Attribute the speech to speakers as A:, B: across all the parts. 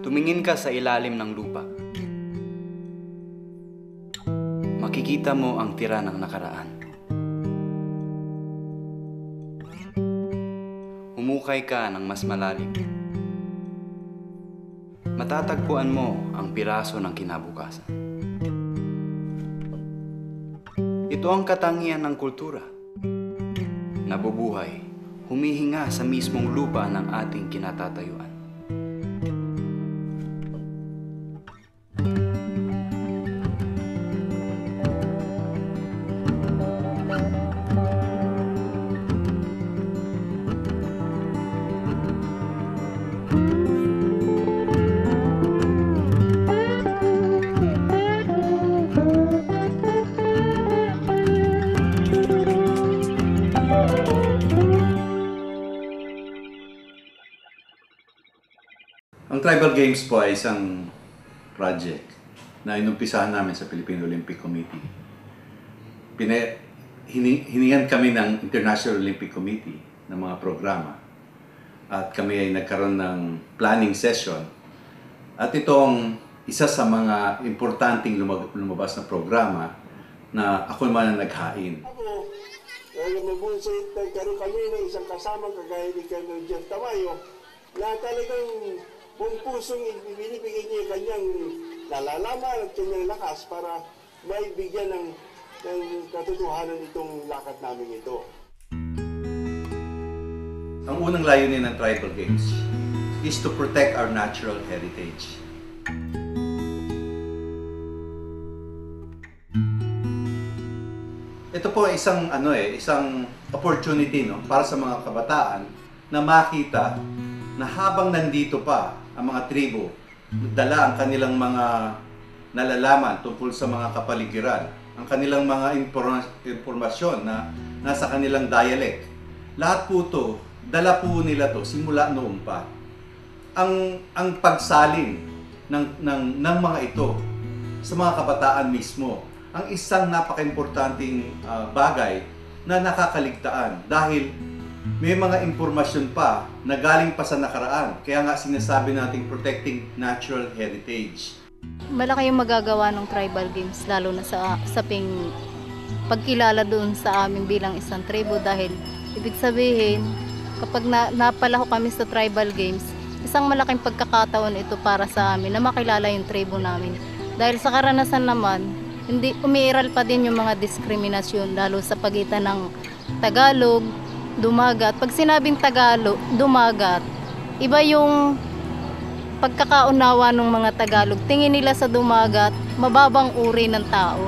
A: Tumingin ka sa ilalim ng lupa. Makikita mo ang tira ng nakaraan. Humukay ka ng mas malalim. Matatagpuan mo ang piraso ng kinabukasan. Ito ang katangian ng kultura. Nabubuhay, humihinga sa mismong lupa ng ating kinatatayuan.
B: Ang Tribal Games po ay isang project na inumpisahan namin sa Philippine Olympic Committee. Hiningan kami ng International Olympic Committee ng mga programa at kami ay nagkaroon ng planning session at itong isa sa mga importanteng lumabas na programa na ako naman ang naghain.
C: Ako, mabusit, nagkaroon kami ng isang kasama kagaya ni Colonel Jeff Tamayo na talagang buong pusong ibinibigay niya kanyang nalalaman at kanyang lakas para maibigyan ng katotohanan itong lakad namin ito.
B: Ang unang layunin ng Tribal Games is to protect our natural heritage. Ito po ay isang opportunity para sa mga kabataan na makita na habang nandito pa ang mga tribo, dala ang kanilang mga nalalaman tungkol sa mga kapaligiran, ang kanilang mga impormasyon na nasa kanilang dialect. Lahat po ito, dala po nila to simula noon pa. Ang pagsalin ng mga ito sa mga kabataan mismo, ang isang napaka-importanting bagay na nakakaligtaan dahil may mga impormasyon pa na galing pa sa nakaraan. Kaya nga sinasabi nating protecting natural heritage.
D: Malaki yung magagawa ng Tribal Games, lalo na sa pagkilala doon sa amin bilang isang tribo dahil ibig sabihin, kapag napalako kami sa Tribal Games, isang malaking pagkakataon ito para sa amin na makilala yung tribo namin. Dahil sa karanasan naman, hindi umiiral pa din yung mga diskriminasyon lalo sa pagitan ng Tagalog, Dumagat. Pag sinabing Tagalog, Dumagat, iba yung pagkakaunawa ng mga Tagalog. Tingin nila sa Dumagat, mababang uri ng tao.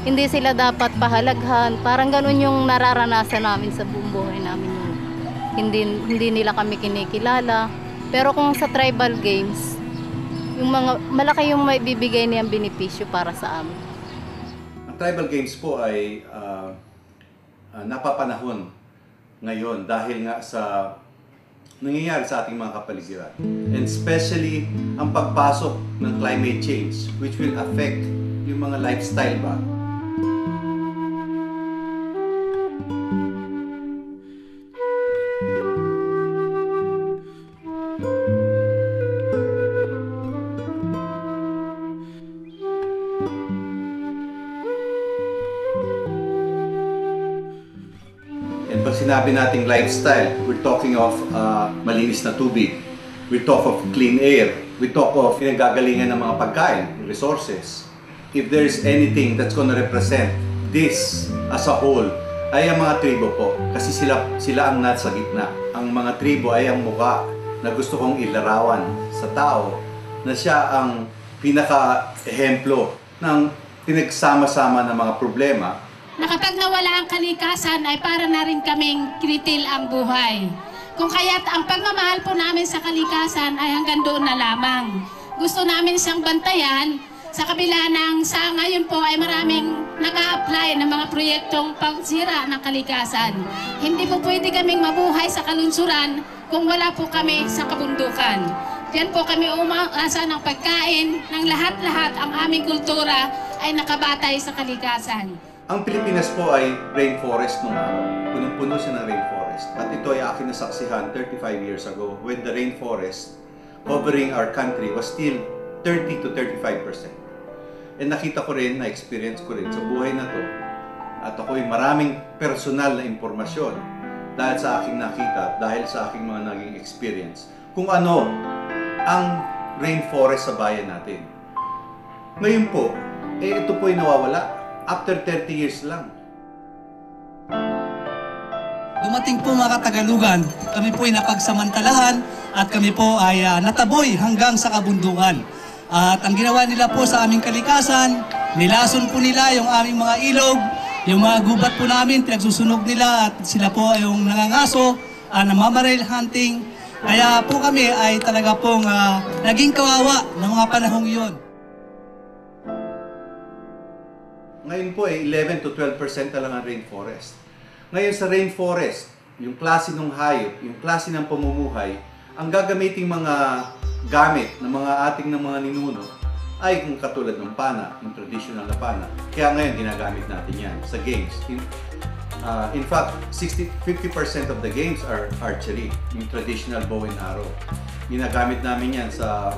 D: Hindi sila dapat pahalaghan. Parang ganun yung nararanasan namin sa buong buhay namin. Hindi nila kami kinikilala. Pero kung sa Tribal Games, yung malaki yung may bibigay niyang benepisyo para sa amin.
B: Ang Tribal Games po ay napapanahon ngayon dahil nga sa nangyayari sa ating mga kapaligiran. And especially ang pagpasok ng climate change which will affect yung mga lifestyle ba. And pag sinabi nating lifestyle, we're talking of malinis na tubig. We talk of clean air. We talk of pinagagalingan ng mga pagkain, resources. If there's anything that's gonna represent this as a whole, ay ang mga tribo po. Kasi sila ang nasa gitna. Ang mga tribo ay ang mukha na gusto kong ilarawan sa tao na siya ang pinaka-ehemplo ng pinagsama-sama ng mga problema.
E: Na kapag nawala ang kalikasan ay para na rin kaming kinitil ang buhay. Kung kaya't ang pagmamahal po namin sa kalikasan ay hanggang doon na lamang. Gusto namin siyang bantayan sa kabila ng sa ngayon po ay maraming nag-a-apply ng mga proyektong pagsira ng kalikasan. Hindi po pwede kaming mabuhay sa kalunsuran kung wala po kami sa kabundukan. Diyan po kami umaasa ng pagkain ng lahat-lahat ang aming kultura ay nakabatay sa kalikasan.
B: Ang Pilipinas po ay rainforest nung araw. Punong-puno siya ng rainforest. At ito ay aking nasaksihan 35 years ago when the rainforest covering our country was still 30 to 35%. And nakita ko rin, na-experience ko rin sa buhay na to, at ako'y maraming personal na impormasyon dahil sa aking nakita, dahil sa aking mga naging experience, kung ano ang rainforest sa bayan natin. Ngayon po, ito po'y nawawala after 30 years lang.
F: Dumating po mga Katagalugan, kami po ay napagsamantalahan at kami po ay nataboy hanggang sa kabundukan. At ang ginawa nila po sa aming kalikasan, nilason po nila yung aming mga ilog, yung mga gubat po namin, pinagsusunog nila at sila po ay yung nangangaso, namamaril hunting. Kaya po kami ay talaga pong naging kawawa ng mga panahong iyon.
B: Ngayon po 11 to 12% na lang ang rainforest. Ngayon sa rainforest, yung klase ng hayop, yung klase ng pamumuhay, ang gagamiting mga gamit ng mga ating ng mga ninuno ay kung katulad ng pana, yung traditional na pana. Kaya ngayon ginagamit natin yan sa games. In fact, 50% of the games are archery, yung traditional bow and arrow. Ginagamit namin yan sa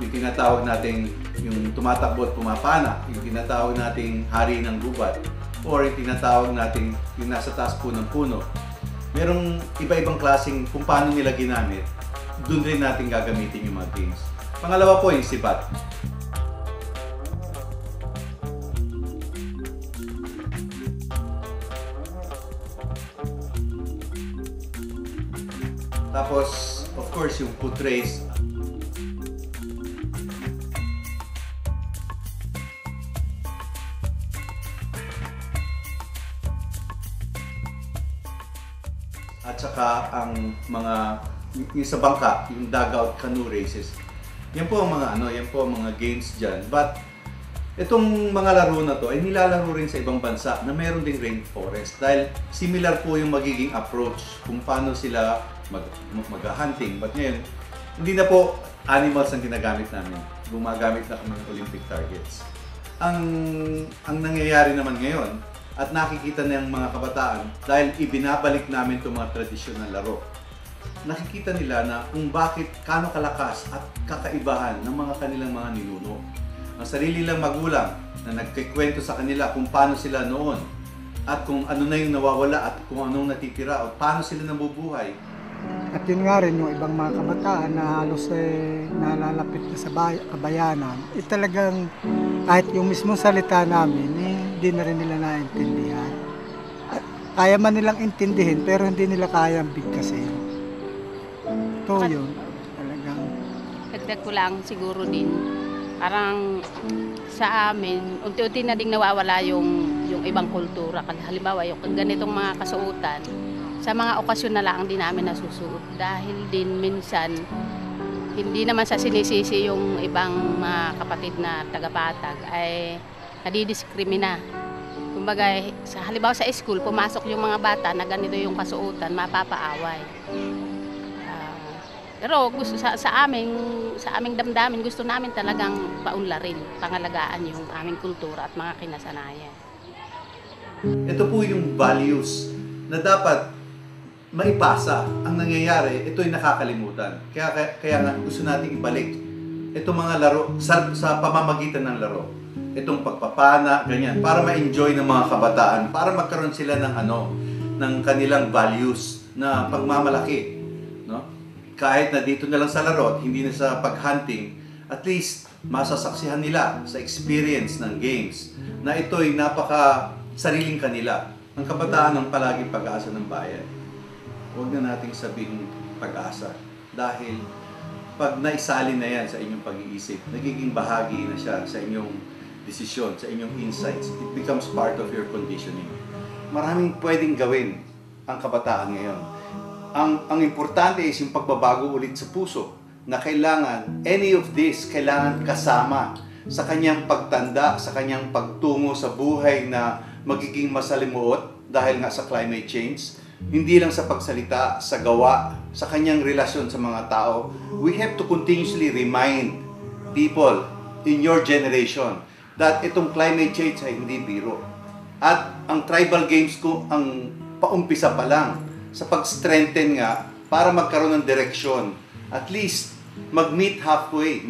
B: yung tinatawag nating yung tumatakbo at pumapana, yung tinatawag nating hari ng gubat, or yung tinatawag nating yung nasa taas po ng puno. Merong iba-ibang klaseng kung paano nila ginamit, doon rin natin gagamitin yung mga games. Pangalawa po yung sibat. Tapos, of course, yung foot race. At saka ang mga yung sa bangka, yung dugout canoe races. Yan po ang mga yan po ang mga games diyan. But itong mga laro na to ay nilalaro rin sa ibang bansa na mayroon ding rainforest dahil similar po yung magiging approach kung paano sila mag-hunting. But ngayon, hindi na po animals ang ginagamit namin. Gumagamit na kami ng Olympic targets. Ang nangyayari naman ngayon, at nakikita ng mga kabataan dahil ibinabalik namin itong mga tradisyonal laro. Nakikita nila na kung bakit kano kalakas at kakaibahan ng mga kanilang mga ninuno. Ang sarili lang magulang na nagkikwento sa kanila kung paano sila noon at kung ano na yung nawawala at kung anong natitira at paano sila nabubuhay.
G: At yun nga rin yung ibang mga kabataan na halos nalalapit na sa kabayanan, talagang kahit yung mismong salita namin, hindi na rin nila naintindihan. Kaya man nilang intindihin, pero hindi nila kayang bigkasin. Ito yun, talagang.
H: Dagdag ko lang siguro din, parang sa amin, unti-unti na ding nawawala yung ibang kultura. Halimbawa, yung ganitong mga kasuotan, sa mga okasyon na lang din namin nasusuot. Dahil din minsan, hindi naman sa sinisisi yung ibang mga kapatid na taga-Patag ay nadidiskrimina. Kumbaga, halimbawa sa school, pumasok yung mga bata na ganito yung kasuotan, mapapaaway. Pero gusto sa aming damdamin, gusto namin talagang paunlarin, pangalagaan yung aming kultura at mga kinasanayan.
B: Ito po yung values na dapat maipasa. Ang nangyayari, ito ay nakakalimutan. Kaya nga gusto nating ibalik itong mga laro sa pamamagitan ng laro. Itong pagpapana, ganyan, para ma-enjoy ng mga kabataan, para magkaroon sila ng kanilang values na pagmamalaki, no? Kahit na dito na lang sa laro at hindi na sa pag-hunting, at least masasaksihan nila sa experience ng games na ito'y napaka sariling kanila. Ang kabataan ang palaging pag-asa ng bayan. Huwag na nating sabihin pag-asa dahil pag naisalin na yan sa inyong pag-iisip, nagiging bahagi na siya sa inyong desisyon, sa inyong insights. It becomes part of your conditioning. Maraming pwedeng gawin ang kabataan ngayon. Ang importante is yung pagbabago ulit sa puso na kailangan, any of this, kailangan kasama sa kanyang pagtanda, sa kanyang pagtungo sa buhay na magiging masalimuot dahil nga sa climate change. Hindi lang sa pagsalita, sa gawa, sa kanyang relasyon sa mga tao. We have to continuously remind people in your generation that itong climate change ay hindi biro. At ang tribal games ko, ang paumpisa pa lang sa pag-strengthen nga para magkaroon ng direksyon at least mag-meet halfway.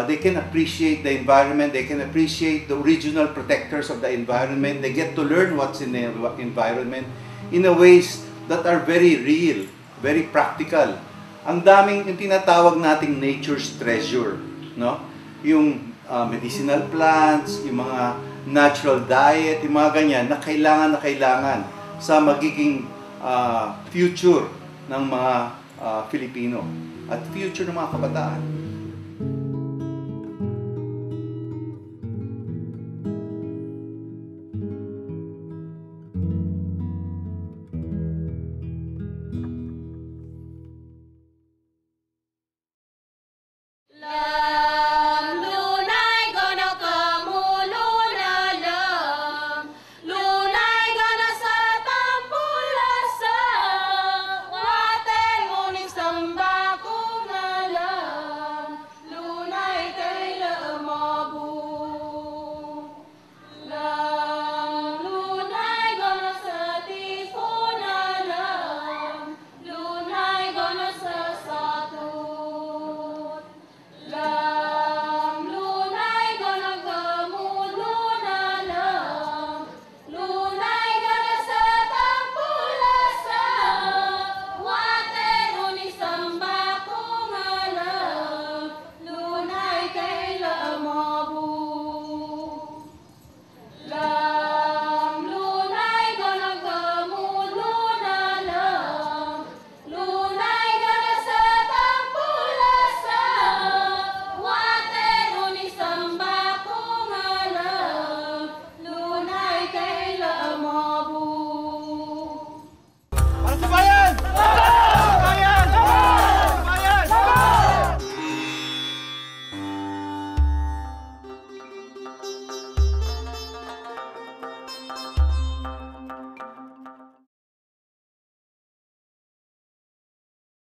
B: They can appreciate the environment, they can appreciate the original protectors of the environment, they get to learn what's in the environment in a ways that are very real, very practical. Ang daming yung tinatawag nating nature's treasure, no? Yung medicinal plants, yung mga natural diet, yung mga ganyan na kailangan sa magiging future ng mga Filipino at future ng mga kabataan.